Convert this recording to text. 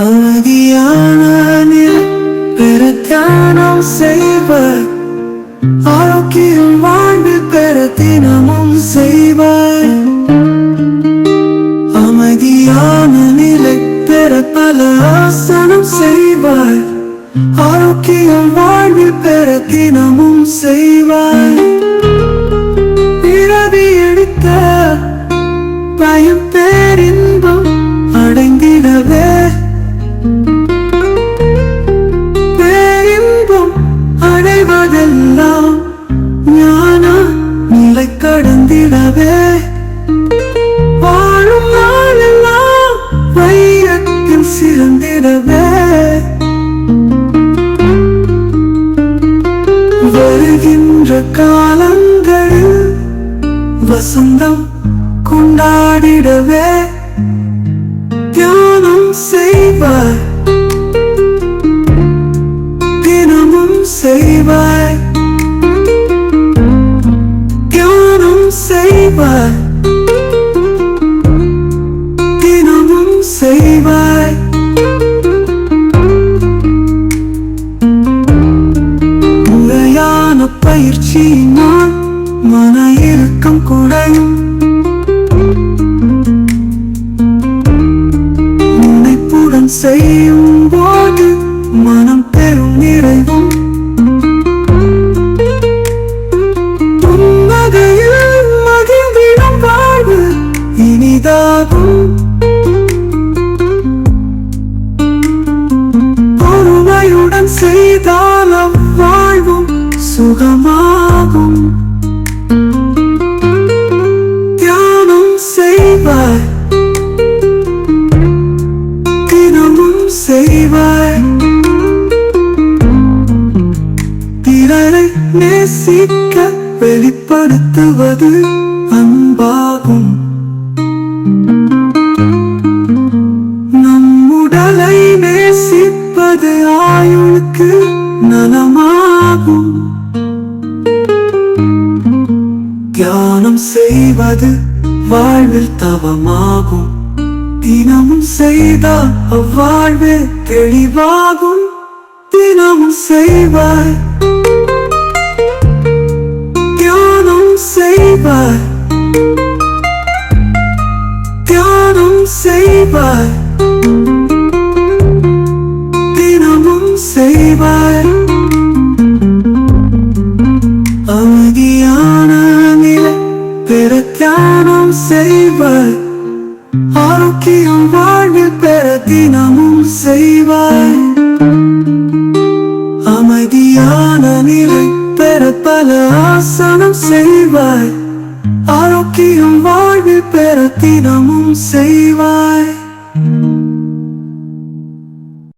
அமைதியான நிலை பெற தியானம் செய்வாய். ஆரோக்கியம் வாழ்வில் பெற தினமும் செய்வாய். அமைதியான நிலை பெற பல ஆசனம் செய்வாய். ஆரோக்கியம் வாழ்வில் பெற தினமும் செய்வாய். பிறவி எடுத்த பயம் பேரின்பம் அடைந்திடவே, பேரின்பம் அடைவதெல்லாம் ஞான நிலை கடந்திடவே, வாழும் நாளெல்லாம் வையத்தில் சிறந்திடவே, வருகின்ற காலங்களில் வசந்தம் கொண்டாடிடவே தியானம் செய்வாய். தினமும் செய்வாய். தியானம் செய்வாய். தினமும் செய்வாய். முறையான பயிற்சியினால் மன இறுக்கம் குறையும். நினைப்புடன் செய்யும் போது மனம் பெரும் நிறைவும். புன்னகையில் மகிழ்ந்திடும் வாழ்வு இனிதாகும். பொறுமையுடன் செய்தால் அவ்வாழ்வும் சுகமாகும். தியானம் செய்வாய். தினமும் செய்வாய். பிறரை நேசிக்க வெளிப்படுத்துவது அன்பாகும். நம் உடலை நேசிப்பது ஆயுளுக்கு நலமாகும். தியானம் செய்வது வாழ்வில் தவமாகும். தினமும் செய்தால் அவ்வாழ்வே தெளிவாகும். தினமும் செய்வாய். தியானம் செய்வாய். தியானம் செய்வாய். தினமும் செய்வாய். அமைதியான நிலை பெற தியானம் செய்வாய். ஆரோக்கியம் வாழ்வில் பெற தினமும் செய்வாய். அமைதியான நிலை பெற பல ஆசனம் செய்வாய். ஆரோக்கியம் வாழ்வில் பெற தினமும் செய்வாய்.